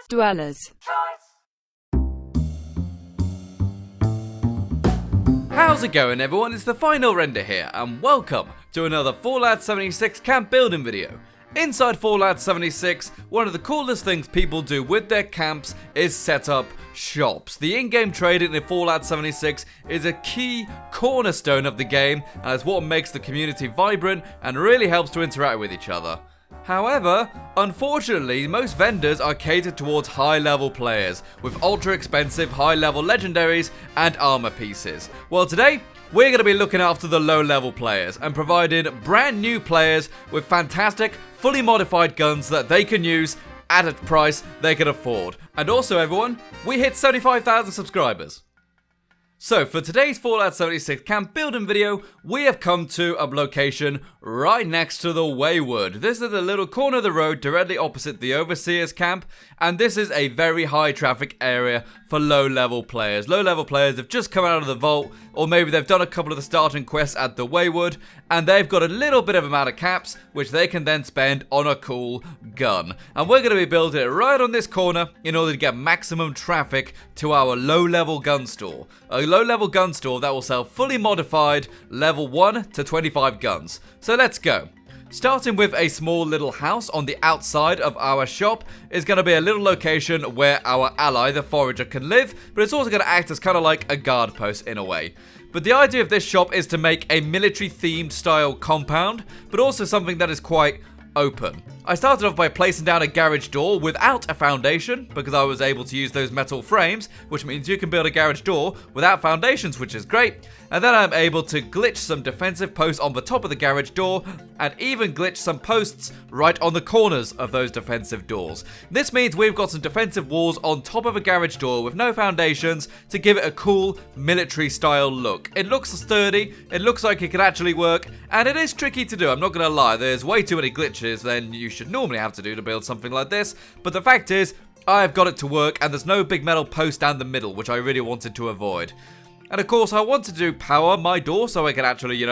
dwellers. How's it going, everyone? It's the final render here, and welcome to another Fallout 76 camp building video. Inside Fallout 76, one of the coolest things people do with their camps is set up shops. The in-game trading in Fallout 76 is a key cornerstone of the game, and it's what makes the community vibrant and really helps to interact with each other. However, unfortunately, most vendors are catered towards high-level players, with ultra-expensive high-level legendaries and armor pieces. Well, today, we're going to be looking after the low-level players and providing brand new players with fantastic, fully modified guns that they can use at a price they can afford. And also, everyone, we hit 75,000 subscribers. So, for today's Fallout 76 camp building video, we have come to a location right next to the Wayward. This is a little corner of the road directly opposite the Overseer's camp, and this is a very high traffic area for low-level players. Low-level players have just come out of the vault, or maybe they've done a couple of the starting quests at the Wayward, and they've got a little bit of amount of caps, which they can then spend on a cool gun. And we're going to be building it right on this corner in order to get maximum traffic to our low-level gun store. A low-level gun store that will sell fully modified level 1 to 25 guns. So let's go. Starting with a small little house on the outside of our shop is going to be a little location where our ally, the forager, can live, but it's also going to act as kind of like a guard post in a way. But the idea of this shop is to make a military-themed style compound, but also something that is quite open. I started off by placing down a garage door without a foundation because I was able to use those metal frames, which means you can build a garage door without foundations, which is great. And then I'm able to glitch some defensive posts on the top of the garage door and even glitch some posts right on the corners of those defensive doors. This means we've got some defensive walls on top of a garage door with no foundations to give it a cool military style look. It looks sturdy, it looks like it could actually work, and it is tricky to do, I'm not going to lie. There's way too many glitches than you should normally have to do to build something like this, but the fact is, I've got it to work and there's no big metal post down the middle, which I really wanted to avoid. And of course, I wanted to power my door so I could actually,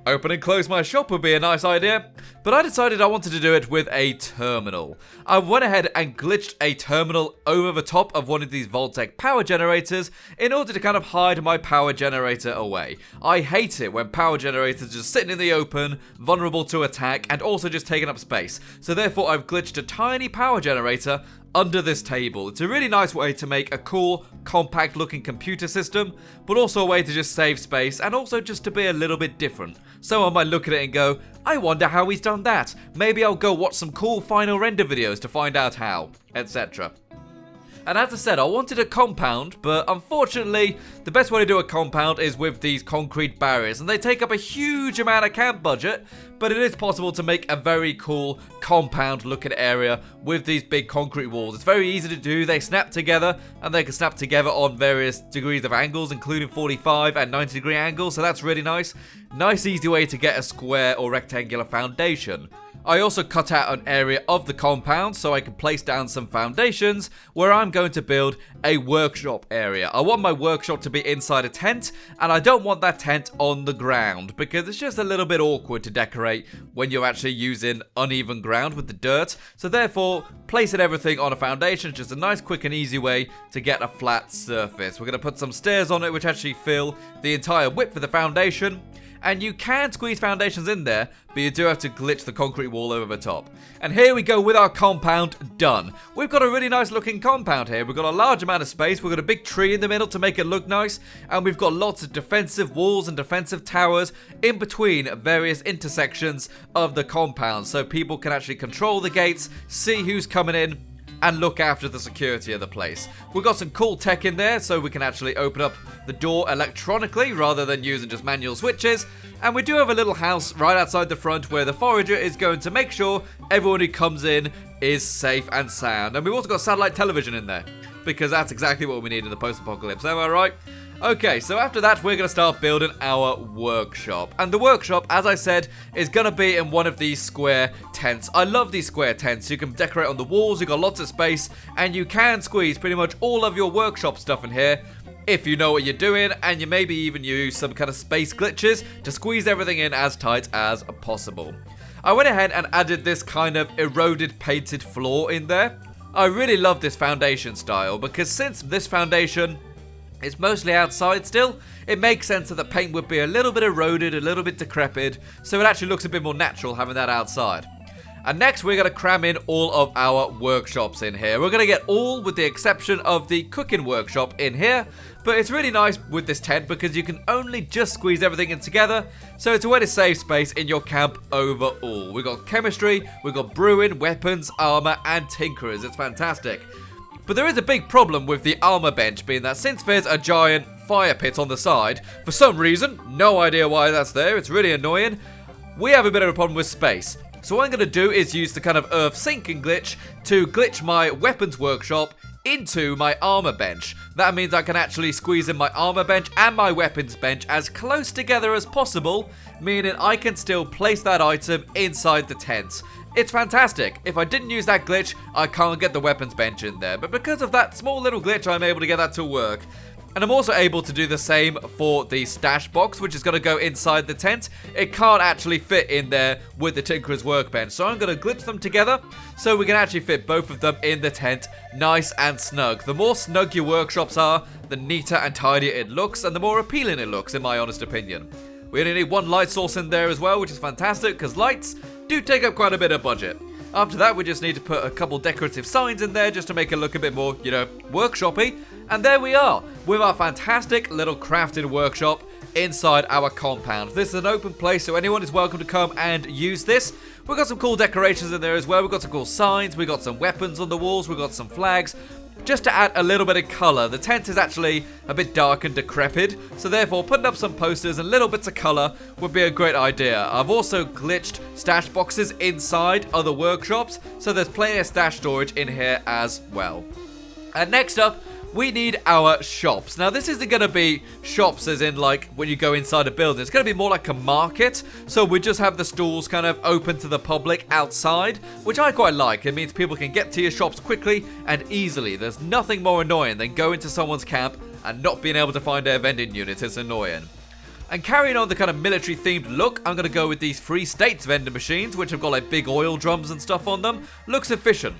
open and close my shop would be a nice idea. But I decided I wanted to do it with a terminal. I went ahead and glitched a terminal over the top of one of these Vault-Tec power generators in order to kind of hide my power generator away. I hate it when power generators are just sitting in the open, vulnerable to attack, and also just taking up space. So therefore, I've glitched a tiny power generator under this table. It's a really nice way to make a cool, compact looking computer system, but also a way to just save space and also just to be a little bit different. Someone might look at it and go, I wonder how he's done that. Maybe I'll go watch some cool final render videos to find out how, etc. And as I said, I wanted a compound, but unfortunately, the best way to do a compound is with these concrete barriers, and they take up a huge amount of camp budget, but it is possible to make a very cool compound-looking area with these big concrete walls. It's very easy to do. They snap together, and they can snap together on various degrees of angles, including 45 and 90-degree angles, so that's really nice. Nice, easy way to get a square or rectangular foundation. I also cut out an area of the compound so I can place down some foundations where I'm going to build a workshop area. I want my workshop to be inside a tent, and I don't want that tent on the ground because it's just a little bit awkward to decorate when you're actually using uneven ground with the dirt. So therefore, placing everything on a foundation is just a nice, quick and easy way to get a flat surface. We're going to put some stairs on it which actually fill the entire width of the foundation. And you can squeeze foundations in there, but you do have to glitch the concrete wall over the top. And here we go with our compound done. We've got a really nice looking compound here. We've got a large amount of space. We've got a big tree in the middle to make it look nice. And we've got lots of defensive walls and defensive towers in between various intersections of the compound. So people can actually control the gates, see who's coming in, and look after the security of the place. We've got some cool tech in there so we can actually open up the door electronically rather than using just manual switches. And we do have a little house right outside the front where the forager is going to make sure everyone who comes in is safe and sound. And we've also got satellite television in there because that's exactly what we need in the post-apocalypse, am I right? Okay, so after that, we're going to start building our workshop. And the workshop, as I said, is going to be in one of these square tents. I love these square tents. You can decorate on the walls, you've got lots of space, and you can squeeze pretty much all of your workshop stuff in here if you know what you're doing, and you maybe even use some kind of space glitches to squeeze everything in as tight as possible. I went ahead and added this kind of eroded painted floor in there. I really love this foundation style because since this foundation is mostly outside still, it makes sense that the paint would be a little bit eroded, a little bit decrepit, so it actually looks a bit more natural having that outside. And next we're going to cram in all of our workshops in here. We're going to get all with the exception of the cooking workshop in here, but it's really nice with this tent because you can only just squeeze everything in together, so it's a way to save space in your camp overall. We've got chemistry, we've got brewing, weapons, armor, and tinkerers. It's fantastic. But there is a big problem with the armor bench, being that since there's a giant fire pit on the side, for some reason, no idea why that's there, it's really annoying, we have a bit of a problem with space. So what I'm going to do is use the kind of earth sinking glitch to glitch my weapons workshop into my armor bench. That means I can actually squeeze in my armor bench and my weapons bench as close together as possible, meaning I can still place that item inside the tent. It's fantastic. If I didn't use that glitch, I can't get the weapons bench in there, but because of that small little glitch, I'm able to get that to work. And I'm also able to do the same for the stash box, which is going to go inside the tent. It can't actually fit in there with the Tinkerer's workbench, so I'm going to glitch them together so we can actually fit both of them in the tent nice and snug. The more snug your workshops are, the neater and tidier it looks, and the more appealing it looks, in my honest opinion. We only need one light source in there as well, which is fantastic, because lights do take up quite a bit of budget. After that, we just need to put a couple decorative signs in there just to make it look a bit more, workshopy. And there we are, with our fantastic little crafting workshop inside our compound. This is an open place, so anyone is welcome to come and use this. We've got some cool decorations in there as well. We've got some cool signs, we've got some weapons on the walls, we've got some flags. Just to add a little bit of colour. The tent is actually a bit dark and decrepit, so therefore putting up some posters and little bits of colour would be a great idea. I've also glitched stash boxes inside other workshops, so there's plenty of stash storage in here as well. And next up, we need our shops. Now, this isn't going to be shops as in like when you go inside a building. It's going to be more like a market. So we just have the stalls kind of open to the public outside, which I quite like. It means people can get to your shops quickly and easily. There's nothing more annoying than going to someone's camp and not being able to find their vending unit. It's annoying. And carrying on the kind of military themed look, I'm going to go with these Free States vending machines, which have got like big oil drums and stuff on them. Looks efficient.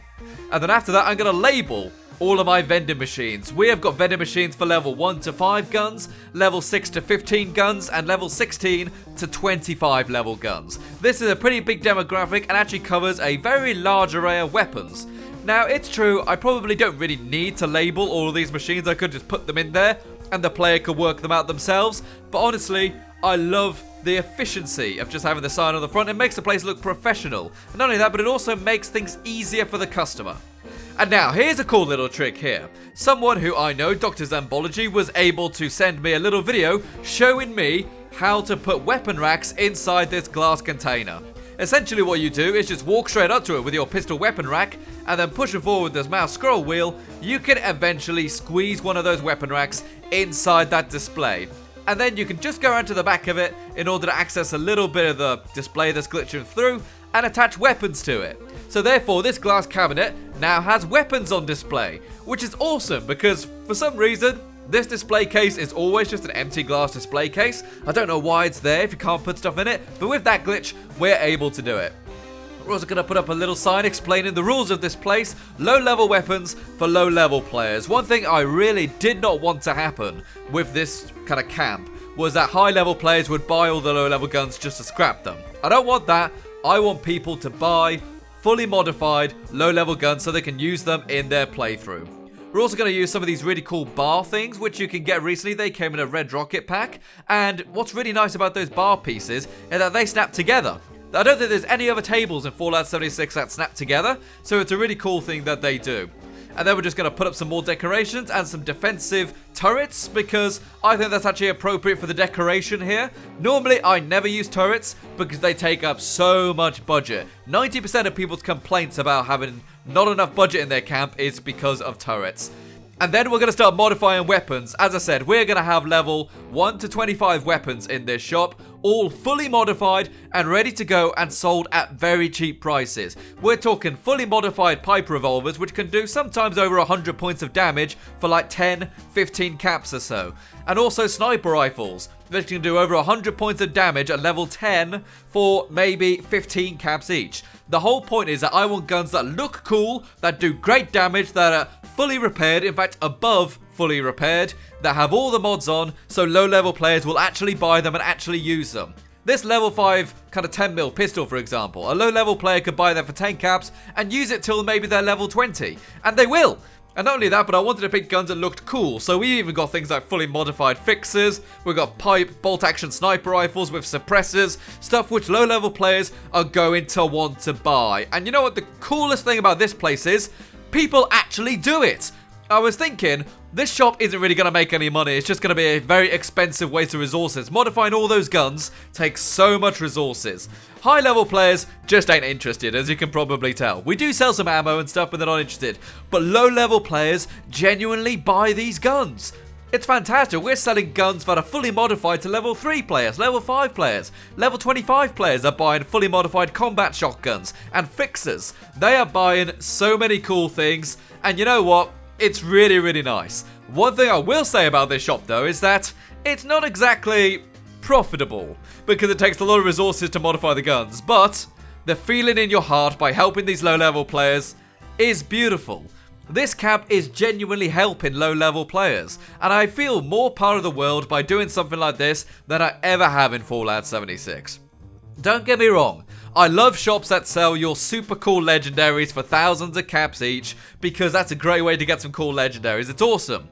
And then after that, I'm going to label all of my vending machines. We have got vending machines for level 1 to 5 guns, level 6 to 15 guns, and level 16 to 25 level guns. This is a pretty big demographic and actually covers a very large array of weapons. Now, it's true, I probably don't really need to label all of these machines. I could just put them in there and the player could work them out themselves. But honestly, I love the efficiency of just having the sign on the front. It makes the place look professional. And not only that, but it also makes things easier for the customer. And now, here's a cool little trick here. Someone who I know, Dr. Zambology, was able to send me a little video showing me how to put weapon racks inside this glass container. Essentially what you do is just walk straight up to it with your pistol weapon rack and then push it forward with this mouse scroll wheel. You can eventually squeeze one of those weapon racks inside that display. And then you can just go around to the back of it in order to access a little bit of the display that's glitching through and attach weapons to it. So therefore, this glass cabinet now has weapons on display, which is awesome because for some reason, this display case is always just an empty glass display case. I don't know why it's there if you can't put stuff in it, but with that glitch, we're able to do it. We're also going to put up a little sign explaining the rules of this place. Low-level weapons for low-level players. One thing I really did not want to happen with this kind of camp was that high-level players would buy all the low-level guns just to scrap them. I don't want that. I want people to buy fully modified low-level guns so they can use them in their playthrough. We're also going to use some of these really cool bar things, which you can get recently. They came in a red rocket pack. And what's really nice about those bar pieces is that they snap together. I don't think there's any other tables in Fallout 76 that snap together, so it's a really cool thing that they do. And then we're just going to put up some more decorations and some defensive turrets because I think that's actually appropriate for the decoration here. Normally, I never use turrets because they take up so much budget. 90% of people's complaints about having not enough budget in their camp is because of turrets. And then we're going to start modifying weapons. As I said, we're going to have level 1 to 25 weapons in this shop, all fully modified and ready to go and sold at very cheap prices. We're talking fully modified pipe revolvers, which can do sometimes over 100 points of damage for like 10, 15 caps or so. And also sniper rifles, which can do over 100 points of damage at level 10 for maybe 15 caps each. The whole point is that I want guns that look cool, that do great damage, that are fully repaired, in fact above fully repaired, that have all the mods on, so low level players will actually buy them and actually use them. This level 5 kind of 10mm pistol, for example, a low level player could buy that for 10 caps and use it till maybe they're level 20, and they will. And not only that, but I wanted to pick guns that looked cool, so we even got things like fully modified fixers, we've got pipe, bolt-action sniper rifles with suppressors, stuff which low-level players are going to want to buy. And you know what the coolest thing about this place is? People actually do it! I was thinking, this shop isn't really going to make any money, it's just going to be a very expensive waste of resources. Modifying all those guns takes so much resources. High level players just ain't interested, as you can probably tell. We do sell some ammo and stuff, but they're not interested. But low level players genuinely buy these guns. It's fantastic. We're selling guns that are fully modified to level 3 players, level 5 players, level 25 players are buying fully modified combat shotguns and fixers. They are buying so many cool things, and you know what? It's really, really nice. One thing I will say about this shop though is that it's not exactly profitable because it takes a lot of resources to modify the guns, but the feeling in your heart by helping these low level players is beautiful. This camp is genuinely helping low level players, and I feel more part of the world by doing something like this than I ever have in Fallout 76. Don't get me wrong, I love shops that sell your super cool legendaries for thousands of caps each, because that's a great way to get some cool legendaries, it's awesome.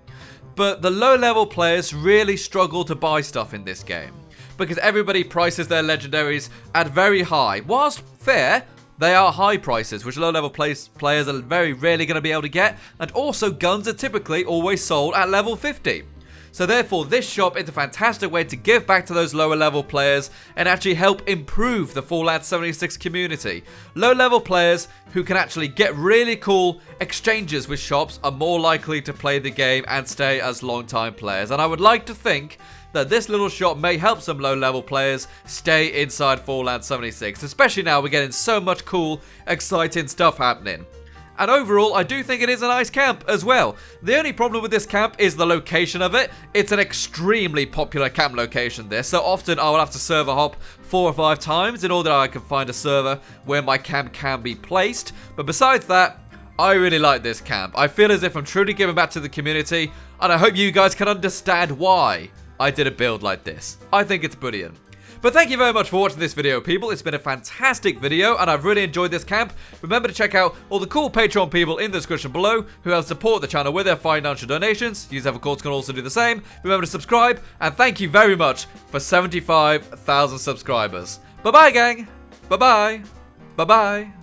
But the low level players really struggle to buy stuff in this game, because everybody prices their legendaries at very high. Whilst fair, they are high prices, which low level players are very rarely going to be able to get, and also guns are typically always sold at level 50. So therefore, this shop is a fantastic way to give back to those lower level players and actually help improve the Fallout 76 community. Low level players who can actually get really cool exchanges with shops are more likely to play the game and stay as long-time players. And I would like to think that this little shop may help some low level players stay inside Fallout 76, especially now we're getting so much cool, exciting stuff happening. And overall, I do think it is a nice camp as well. The only problem with this camp is the location of it. It's an extremely popular camp location, this, so often I will have to server hop 4 or 5 times in order that I can find a server where my camp can be placed. But besides that, I really like this camp. I feel as if I'm truly giving back to the community, and I hope you guys can understand why I did a build like this. I think it's brilliant. But thank you very much for watching this video, people. It's been a fantastic video, and I've really enjoyed this camp. Remember to check out all the cool Patreon people in the description below who help support the channel with their financial donations. You, of course, can also do the same. Remember to subscribe, and thank you very much for 75,000 subscribers. Bye-bye, gang. Bye-bye. Bye-bye.